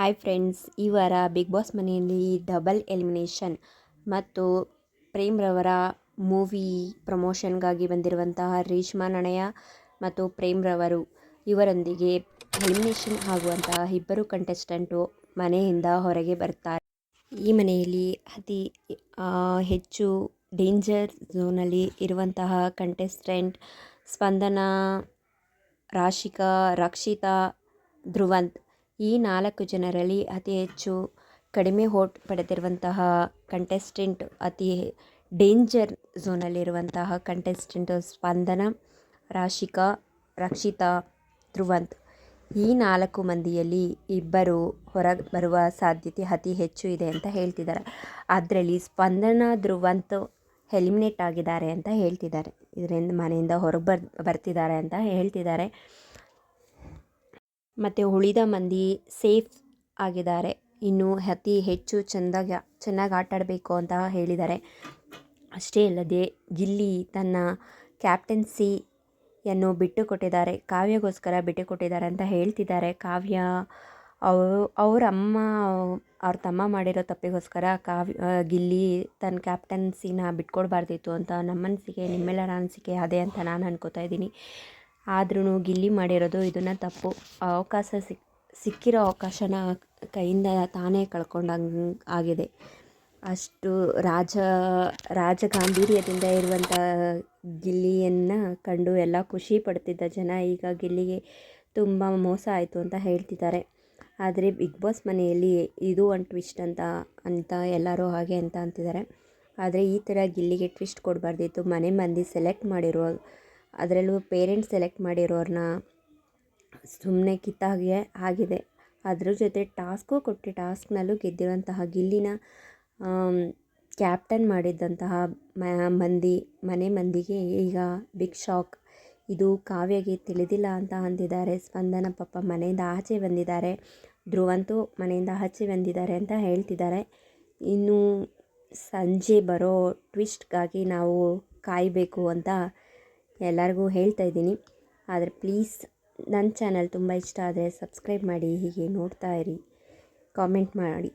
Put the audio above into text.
Hi friends, ಈ ವಾರ big boss ಮನೆಯಲ್ಲಿ ಡಬಲ್ ಎಲಿಮಿನೇಷನ್ ಮತ್ತು ಪ್ರೇಮ್ ರವರ ಮೂವಿ ಪ್ರಮೋಷನ್ಗಾಗಿ ಬಂದಿರುವಂತಹ ರೇಷ್ಮಾ ನಣಯ ಮತ್ತು ಪ್ರೇಮ್ ರವರು ಇವರೊಂದಿಗೆ ಎಲಿಮಿನೇಷನ್ ಆಗುವಂತಹ ಇಬ್ಬರು ಕಂಟೆಸ್ಟೆಂಟು ಮನೆಯಿಂದ ಹೊರಗೆ ಬರ್ತಾರೆ. ಈ ಮನೆಯಲ್ಲಿ ಅತಿ ಹೆಚ್ಚು ಡೇಂಜರ್ ಝೋನಲ್ಲಿ ಇರುವಂತಹ ಕಂಟೆಸ್ಟೆಂಟ್ ಸ್ಪಂದನ, ರಾಶಿಕಾ, ರಕ್ಷಿತಾ, ಧ್ರುವಂತ್. ಈ 4 ಜನರಲ್ಲಿ ಅತಿ ಹೆಚ್ಚು ಕಡಿಮೆ ವೋಟ್ ಪಡೆದಿರುವಂತಹ ಕಂಟೆಸ್ಟೆಂಟ್, ಅತಿ ಡೇಂಜರ್ ಝೋನಲ್ಲಿರುವಂತಹ ಕಂಟೆಸ್ಟೆಂಟ್ ಸ್ಪಂದನ, ರಾಶಿಕಾ, ರಕ್ಷಿತಾ, ಧ್ರುವಂತ್. ಈ 4 ಮಂದಿಯಲ್ಲಿ ಇಬ್ಬರು ಹೊರಗೆ ಬರುವ ಸಾಧ್ಯತೆ ಅತಿ ಹೆಚ್ಚು ಇದೆ ಅಂತ ಹೇಳ್ತಿದ್ದಾರೆ. ಅದರಲ್ಲಿ ಸ್ಪಂದನ, ಧ್ರುವಂತ್ ಎಲಿಮಿನೇಟ್ ಆಗಿದ್ದಾರೆ ಅಂತ ಹೇಳ್ತಿದ್ದಾರೆ. ಇದರಿಂದ ಮನೆಯಿಂದ ಹೊರಗೆ ಬರ್ತಿದ್ದಾರೆ ಅಂತ ಹೇಳ್ತಿದ್ದಾರೆ. ಮತ್ತು ಉಳಿದ ಮಂದಿ ಸೇಫ್ ಆಗಿದ್ದಾರೆ. ಇನ್ನು ಅತಿ ಹೆಚ್ಚು ಚೆನ್ನಾಗಿ ಆಟ ಆಡಬೇಕು ಅಂತ ಹೇಳಿದ್ದಾರೆ. ಅಷ್ಟೇ ಅಲ್ಲದೆ ಗಿಲ್ಲಿ ತನ್ನ ಕ್ಯಾಪ್ಟನ್ಸಿಯನ್ನು ಬಿಟ್ಟುಕೊಟ್ಟಿದ್ದಾರೆ, ಕಾವ್ಯಗೋಸ್ಕರ ಬಿಟ್ಟುಕೊಟ್ಟಿದ್ದಾರೆ ಅಂತ ಹೇಳ್ತಿದ್ದಾರೆ. ಕಾವ್ಯ ಅವ್ರ ಅಮ್ಮ ಅವ್ರ ತಮ್ಮ ಮಾಡಿರೋ ತಪ್ಪಿಗೋಸ್ಕರ ಗಿಲ್ಲಿ ತನ್ನ ಕ್ಯಾಪ್ಟನ್ಸಿನ ಬಿಟ್ಕೊಡ್ಬಾರ್ದಿತ್ತು ಅಂತ ನಮ್ಮ ಅನಿಸಿಕೆ, ನಿಮ್ಮೆಲ್ಲರ ಅನಿಸಿಕೆ ಅದೇ ಅಂತ ನಾನು ಅನ್ಕೋತಾ ಇದ್ದೀನಿ. ಆದ್ರೂ ಗಿಲ್ಲಿ ಮಾಡಿರೋದು ಇದನ್ನು ತಪ್ಪು. ಸಿಕ್ಕಿರೋ ಅವಕಾಶನ ಕೈಯಿಂದ ತಾನೇ ಕಳ್ಕೊಂಡಂಗೆ ಆಗಿದೆ. ಅಷ್ಟು ರಾಜಗಾಂಭೀರ್ಯದಿಂದ ಇರುವಂಥ ಗಿಲ್ಲಿಯನ್ನು ಕಂಡು ಎಲ್ಲ ಖುಷಿ ಪಡ್ತಿದ್ದ ಜನ ಈಗ ಗಿಲ್ಲಿಗೆ ತುಂಬ ಮೋಸ ಆಯಿತು ಅಂತ ಹೇಳ್ತಿದ್ದಾರೆ. ಆದರೆ ಬಿಗ್ ಬಾಸ್ ಮನೆಯಲ್ಲಿ ಇದು ಒಂದು ಟ್ವಿಸ್ಟ್ ಅಂತ ಎಲ್ಲರೂ ಹಾಗೆ ಅಂತ ಅಂತಿದ್ದಾರೆ. ಆದರೆ ಈ ಥರ ಗಿಲ್ಲಿಗೆ ಟ್ವಿಸ್ಟ್ ಕೊಡಬಾರ್ದಿತ್ತು. ಮನೆ ಮಂದಿ ಸೆಲೆಕ್ಟ್ ಮಾಡಿರೋ, ಅದರಲ್ಲೂ ಪೇರೆಂಟ್ಸ್ ಸೆಲೆಕ್ಟ್ ಮಾಡಿರೋರನ್ನ ಸುಮ್ಮನೆ ಕಿತ್ತಾಗೆ ಆಗಿದೆ. ಅದ್ರ ಜೊತೆ ಟಾಸ್ಕು ಕೊಟ್ಟು ಟಾಸ್ಕ್ನಲ್ಲೂ ಗೆದ್ದಿರುವಂತಹ ಗಿಲ್ಲಿನ ಕ್ಯಾಪ್ಟನ್ ಮಾಡಿದ್ದಂತಹ ಮನೆ ಮಂದಿಗೆ ಈಗ ಬಿಗ್ ಶಾಕ್. ಇದು ಕಾವ್ಯಗೆ ತಿಳಿದಿಲ್ಲ ಅಂತ ಅಂದಿದ್ದಾರೆ. ಸ್ಪಂದನ ಪಾಪ ಮನೆಯಿಂದ ಆಚೆ ಬಂದಿದ್ದಾರೆ, ಧ್ರುವಂತೂ ಮನೆಯಿಂದ ಆಚೆ ಬಂದಿದ್ದಾರೆ ಅಂತ ಹೇಳ್ತಿದ್ದಾರೆ. ಇನ್ನು ಸಂಜೆ ಬರೋ ಟ್ವಿಸ್ಟ್ಗಾಗಿ ನಾವು ಕಾಯಬೇಕು ಅಂತ ಎಲ್ಲರಿಗೂ ಹೇಳ್ತಾ ಇದ್ದೀನಿ. ಆದರೆ ಪ್ಲೀಸ್ ನನ್ನ ಚಾನಲ್ ತುಂಬ ಇಷ್ಟ ಆದರೆ ಸಬ್ಸ್ಕ್ರೈಬ್ ಮಾಡಿ, ಹೀಗೆ ನೋಡ್ತಾ ಇರಿ, ಕಾಮೆಂಟ್ ಮಾಡಿ.